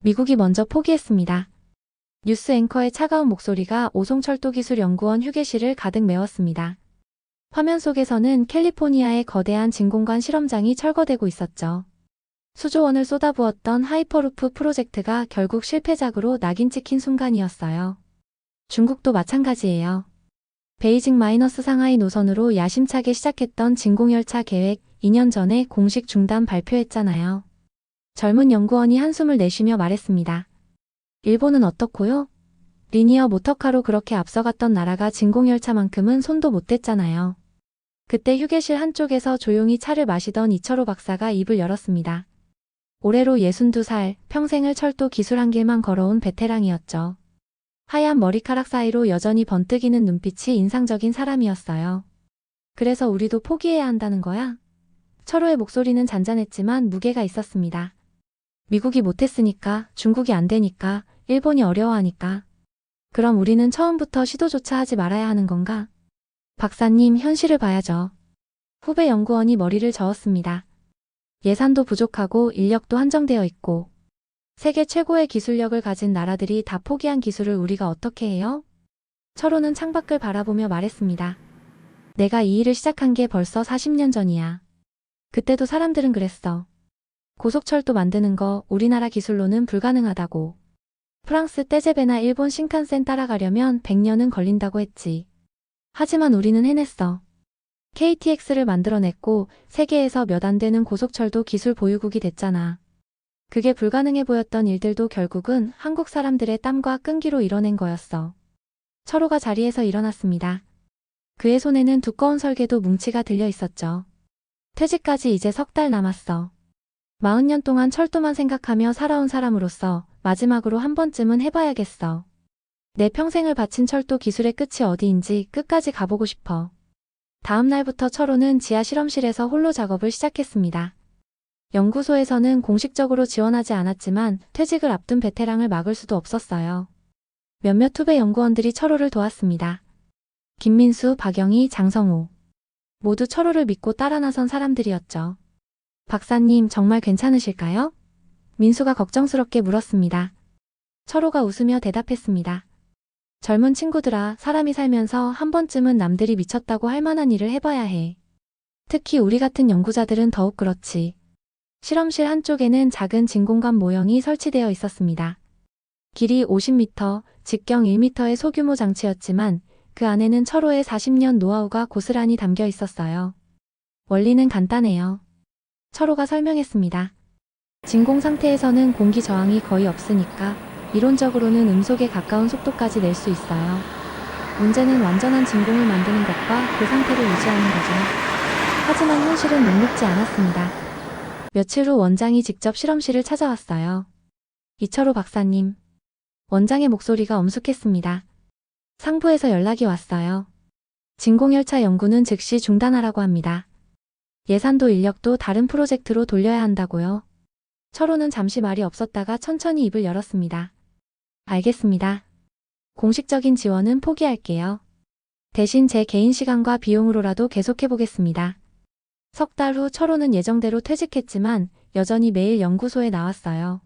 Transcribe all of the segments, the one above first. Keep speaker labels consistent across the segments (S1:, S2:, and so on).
S1: 미국이 먼저 포기했습니다. 뉴스 앵커의 차가운 목소리가 오송철도기술연구원 휴게실을 가득 메웠습니다. 화면 속에서는 캘리포니아의 거대한 진공관 실험장이 철거되고 있었죠. 수조 원을 쏟아부었던 하이퍼루프 프로젝트가 결국 실패작으로 낙인 찍힌 순간이었어요. 중국도 마찬가지예요. 베이징-상하이 노선으로 야심차게 시작했던 진공열차 계획 2년 전에 공식 중단 발표했잖아요. 젊은 연구원이 한숨을 내쉬며 말했습니다. 일본은 어떻고요? 리니어 모터카로 그렇게 앞서갔던 나라가 진공열차만큼은 손도 못 댔잖아요. 그때 휴게실 한쪽에서 조용히 차를 마시던 이철호 박사가 입을 열었습니다. 올해로 62살, 평생을 철도 기술 한 길만 걸어온 베테랑이었죠. 하얀 머리카락 사이로 여전히 번뜩이는 눈빛이 인상적인 사람이었어요. 그래서 우리도 포기해야 한다는 거야? 철호의 목소리는 잔잔했지만 무게가 있었습니다. 미국이 못했으니까, 중국이 안 되니까, 일본이 어려워하니까. 그럼 우리는 처음부터 시도조차 하지 말아야 하는 건가? 박사님, 현실을 봐야죠. 후배 연구원이 머리를 저었습니다. 예산도 부족하고 인력도 한정되어 있고 세계 최고의 기술력을 가진 나라들이 다 포기한 기술을 우리가 어떻게 해요? 철호는 창밖을 바라보며 말했습니다. 내가 이 일을 시작한 게 벌써 40년 전이야. 그때도 사람들은 그랬어. 고속철도 만드는 거 우리나라 기술로는 불가능하다고. 프랑스 떼제베나 일본 신칸센 따라가려면 100년은 걸린다고 했지. 하지만 우리는 해냈어. KTX를 만들어냈고 세계에서 몇 안 되는 고속철도 기술 보유국이 됐잖아. 그게 불가능해 보였던 일들도 결국은 한국 사람들의 땀과 끈기로 이뤄낸 거였어. 철호가 자리에서 일어났습니다. 그의 손에는 두꺼운 설계도 뭉치가 들려 있었죠. 퇴직까지 이제 3달 남았어. 40년 동안 철도만 생각하며 살아온 사람으로서 마지막으로 한 번쯤은 해봐야겠어. 내 평생을 바친 철도 기술의 끝이 어디인지 끝까지 가보고 싶어. 다음 날부터 철호는 지하 실험실에서 홀로 작업을 시작했습니다. 연구소에서는 공식적으로 지원하지 않았지만 퇴직을 앞둔 베테랑을 막을 수도 없었어요. 몇몇 후배 연구원들이 철호를 도왔습니다. 김민수, 박영희, 장성우. 모두 철호를 믿고 따라 나선 사람들이었죠. 박사님, 정말 괜찮으실까요? 민수가 걱정스럽게 물었습니다. 철호가 웃으며 대답했습니다. 젊은 친구들아, 사람이 살면서 한 번쯤은 남들이 미쳤다고 할 만한 일을 해봐야 해. 특히 우리 같은 연구자들은 더욱 그렇지. 실험실 한쪽에는 작은 진공관 모형이 설치되어 있었습니다. 길이 50m, 직경 1m의 소규모 장치였지만 그 안에는 철호의 40년 노하우가 고스란히 담겨 있었어요. 원리는 간단해요. 철호가 설명했습니다. 진공 상태에서는 공기 저항이 거의 없으니까 이론적으로는 음속에 가까운 속도까지 낼 수 있어요. 문제는 완전한 진공을 만드는 것과 그 상태를 유지하는 거죠. 하지만 현실은 녹록지 않았습니다. 며칠 후 원장이 직접 실험실을 찾아왔어요. 이철호 박사님. 원장의 목소리가 엄숙했습니다. 상부에서 연락이 왔어요. 진공열차 연구는 즉시 중단하라고 합니다. 예산도 인력도 다른 프로젝트로 돌려야 한다고요. 철호는 잠시 말이 없었다가 천천히 입을 열었습니다. 알겠습니다. 공식적인 지원은 포기할게요. 대신 제 개인 시간과 비용으로라도 계속해보겠습니다. 3달 후 철호는 예정대로 퇴직했지만 여전히 매일 연구소에 나왔어요.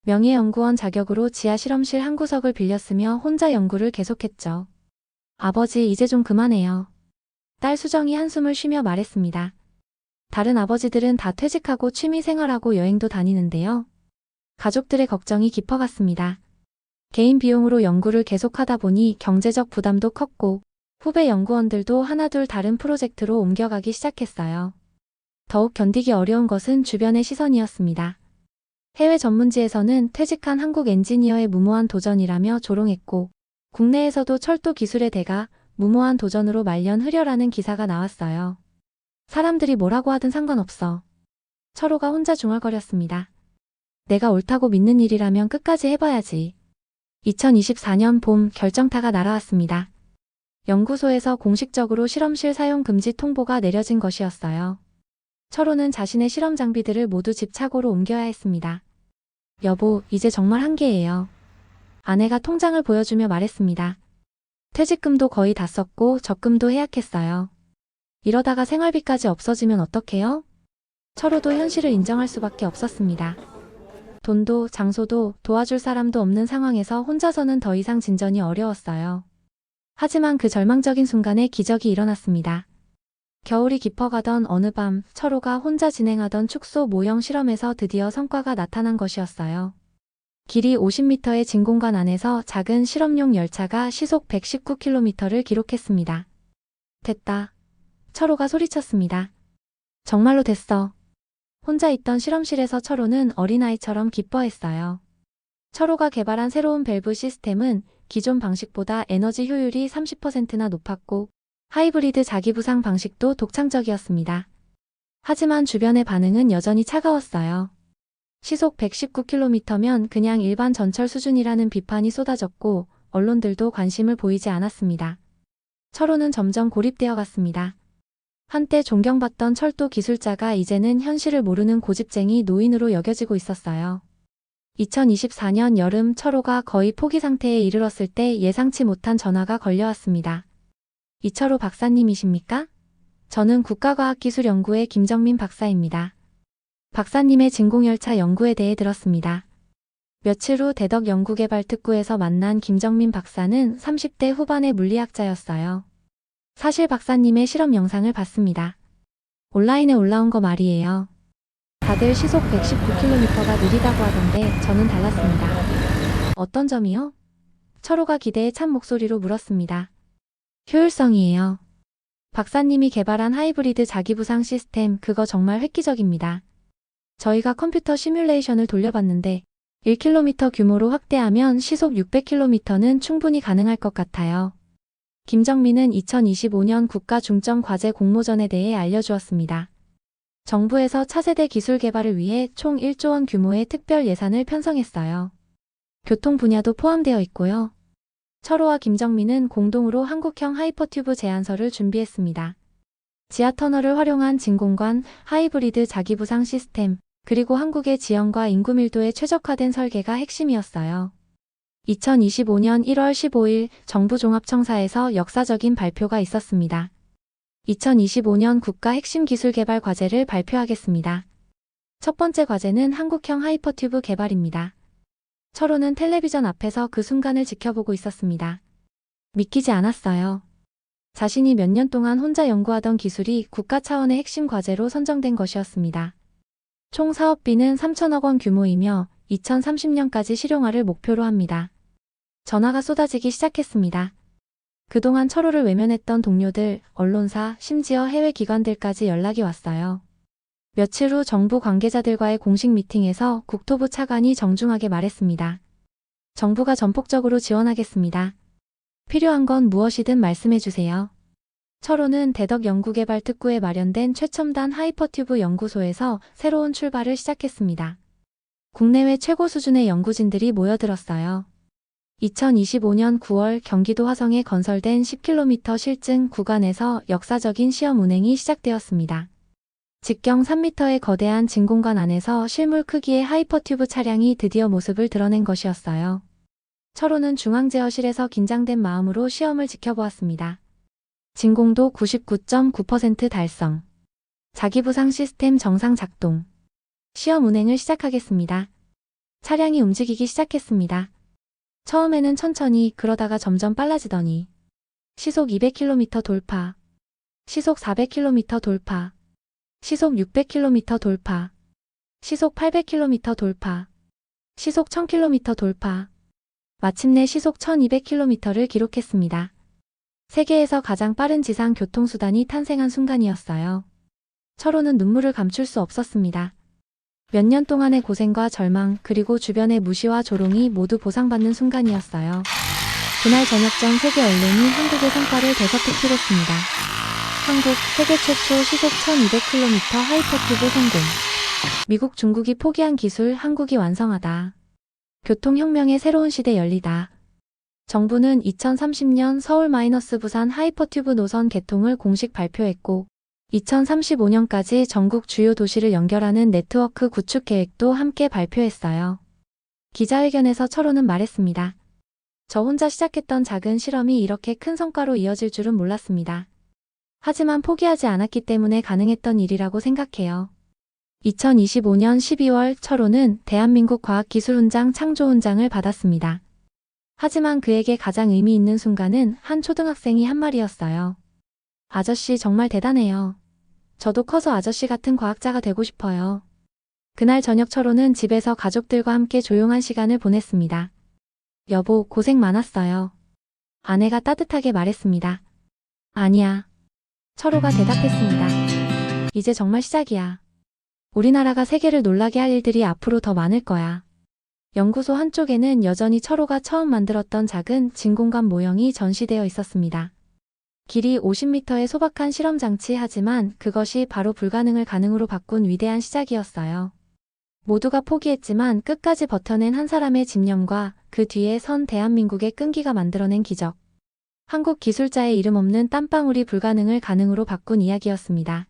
S1: 명예연구원 자격으로 지하 실험실 한 구석을 빌렸으며 혼자 연구를 계속했죠. 아버지, 이제 좀 그만해요. 딸 수정이 한숨을 쉬며 말했습니다. 다른 아버지들은 다 퇴직하고 취미 생활하고 여행도 다니는데요. 가족들의 걱정이 깊어갔습니다. 개인 비용으로 연구를 계속하다 보니 경제적 부담도 컸고 후배 연구원들도 하나둘 다른 프로젝트로 옮겨가기 시작했어요. 더욱 견디기 어려운 것은 주변의 시선이었습니다. 해외 전문지에서는 퇴직한 한국 엔지니어의 무모한 도전이라며 조롱했고 국내에서도 철도 기술의 대가 무모한 도전으로 말년 흐려라는 기사가 나왔어요. 사람들이 뭐라고 하든 상관없어. 철호가 혼자 중얼거렸습니다. 내가 옳다고 믿는 일이라면 끝까지 해봐야지. 2024년 봄 결정타가 날아왔습니다. 연구소에서 공식적으로 실험실 사용 금지 통보가 내려진 것이었어요. 철호는 자신의 실험 장비들을 모두 집 차고로 옮겨야 했습니다. 여보, 이제 정말 한계예요. 아내가 통장을 보여주며 말했습니다. 퇴직금도 거의 다 썼고 적금도 해약했어요. 이러다가 생활비까지 없어지면 어떡해요? 철호도 현실을 인정할 수밖에 없었습니다. 돈도 장소도 도와줄 사람도 없는 상황에서 혼자서는 더 이상 진전이 어려웠어요. 하지만 그 절망적인 순간에 기적이 일어났습니다. 겨울이 깊어가던 어느 밤 철호가 혼자 진행하던 축소 모형 실험에서 드디어 성과가 나타난 것이었어요. 길이 50m의 진공관 안에서 작은 실험용 열차가 시속 119km를 기록했습니다. 됐다. 철호가 소리쳤습니다. 정말로 됐어. 혼자 있던 실험실에서 철호는 어린아이처럼 기뻐했어요. 철호가 개발한 새로운 밸브 시스템은 기존 방식보다 에너지 효율이 30%나 높았고 하이브리드 자기부상 방식도 독창적이었습니다. 하지만 주변의 반응은 여전히 차가웠어요. 시속 119km면 그냥 일반 전철 수준이라는 비판이 쏟아졌고 언론들도 관심을 보이지 않았습니다. 철호는 점점 고립되어 갔습니다. 한때 존경받던 철도 기술자가 이제는 현실을 모르는 고집쟁이 노인으로 여겨지고 있었어요. 2024년 여름 철호가 거의 포기 상태에 이르렀을 때 예상치 못한 전화가 걸려왔습니다. 이철호 박사님이십니까? 저는 국가과학기술연구의 김정민 박사입니다. 박사님의 진공열차 연구에 대해 들었습니다. 며칠 후 대덕 연구개발특구에서 만난 김정민 박사는 30대 후반의 물리학자였어요. 사실 박사님의 실험 영상을 봤습니다. 온라인에 올라온 거 말이에요. 다들 시속 119km가 느리다고 하던데 저는 달랐습니다. 어떤 점이요? 철호가 기대에 찬 목소리로 물었습니다. 효율성이에요. 박사님이 개발한 하이브리드 자기부상 시스템 그거 정말 획기적입니다. 저희가 컴퓨터 시뮬레이션을 돌려봤는데 1km 규모로 확대하면 시속 600km는 충분히 가능할 것 같아요. 김정민은 2025년 국가중점과제 공모전에 대해 알려주었습니다. 정부에서 차세대 기술 개발을 위해 총 1조 원 규모의 특별 예산을 편성했어요. 교통 분야도 포함되어 있고요. 철호와 김정민은 공동으로 한국형 하이퍼튜브 제안서를 준비했습니다. 지하터널을 활용한 진공관, 하이브리드 자기부상 시스템, 그리고 한국의 지형과 인구 밀도에 최적화된 설계가 핵심이었어요. 2025년 1월 15일 정부 종합청사에서 역사적인 발표가 있었습니다. 2025년 국가 핵심 기술 개발 과제를 발표하겠습니다. 첫 번째 과제는 한국형 하이퍼튜브 개발입니다. 철호는 텔레비전 앞에서 그 순간을 지켜보고 있었습니다. 믿기지 않았어요. 자신이 몇 년 동안 혼자 연구하던 기술이 국가 차원의 핵심 과제로 선정된 것이었습니다. 총 사업비는 3천억 원 규모이며 2030년까지 실용화를 목표로 합니다. 전화가 쏟아지기 시작했습니다. 그동안 철호를 외면했던 동료들, 언론사, 심지어 해외 기관들까지 연락이 왔어요. 며칠 후 정부 관계자들과의 공식 미팅에서 국토부 차관이 정중하게 말했습니다. 정부가 전폭적으로 지원하겠습니다. 필요한 건 무엇이든 말씀해 주세요. 철호는 대덕 연구개발특구에 마련된 최첨단 하이퍼튜브 연구소에서 새로운 출발을 시작했습니다. 국내외 최고 수준의 연구진들이 모여들었어요. 2025년 9월 경기도 화성에 건설된 10km 실증 구간에서 역사적인 시험 운행이 시작되었습니다. 직경 3m의 거대한 진공관 안에서 실물 크기의 하이퍼튜브 차량이 드디어 모습을 드러낸 것이었어요. 철호는 중앙제어실에서 긴장된 마음으로 시험을 지켜보았습니다. 진공도 99.9% 달성. 자기부상 시스템 정상 작동. 시험 운행을 시작하겠습니다. 차량이 움직이기 시작했습니다. 처음에는 천천히 그러다가 점점 빨라지더니 시속 200km 돌파, 시속 400km 돌파, 시속 600km 돌파, 시속 800km 돌파, 시속 1000km 돌파, 마침내 시속 1200km를 기록했습니다. 세계에서 가장 빠른 지상 교통수단이 탄생한 순간이었어요. 철호는 눈물을 감출 수 없었습니다. 몇 년 동안의 고생과 절망 그리고 주변의 무시와 조롱이 모두 보상받는 순간이었어요. 그날 저녁전 세계 언론이 한국의 성과를 대서특필했습니다. 한국 세계 최초 시속 1200km 하이퍼튜브 성공. 미국 중국이 포기한 기술 한국이 완성하다. 교통혁명의 새로운 시대 열리다. 정부는 2030년 서울-부산 하이퍼튜브 노선 개통을 공식 발표했고 2035년까지 전국 주요 도시를 연결하는 네트워크 구축 계획도 함께 발표했어요. 기자회견에서 철호는 말했습니다. 저 혼자 시작했던 작은 실험이 이렇게 큰 성과로 이어질 줄은 몰랐습니다. 하지만 포기하지 않았기 때문에 가능했던 일이라고 생각해요. 2025년 12월 철호는 대한민국 과학기술훈장 창조훈장을 받았습니다. 하지만 그에게 가장 의미 있는 순간은 한 초등학생이 한 말이었어요. 아저씨 정말 대단해요. 저도 커서 아저씨 같은 과학자가 되고 싶어요. 그날 저녁 철호는 집에서 가족들과 함께 조용한 시간을 보냈습니다. 여보, 고생 많았어요. 아내가 따뜻하게 말했습니다. 아니야. 철호가 대답했습니다. 이제 정말 시작이야. 우리나라가 세계를 놀라게 할 일들이 앞으로 더 많을 거야. 연구소 한쪽에는 여전히 철호가 처음 만들었던 작은 진공관 모형이 전시되어 있었습니다. 길이 50m의 소박한 실험장치, 하지만 그것이 바로 불가능을 가능으로 바꾼 위대한 시작이었어요. 모두가 포기했지만 끝까지 버텨낸 한 사람의 집념과 그 뒤에 선 대한민국의 끈기가 만들어낸 기적. 한국 기술자의 이름 없는 땀방울이 불가능을 가능으로 바꾼 이야기였습니다.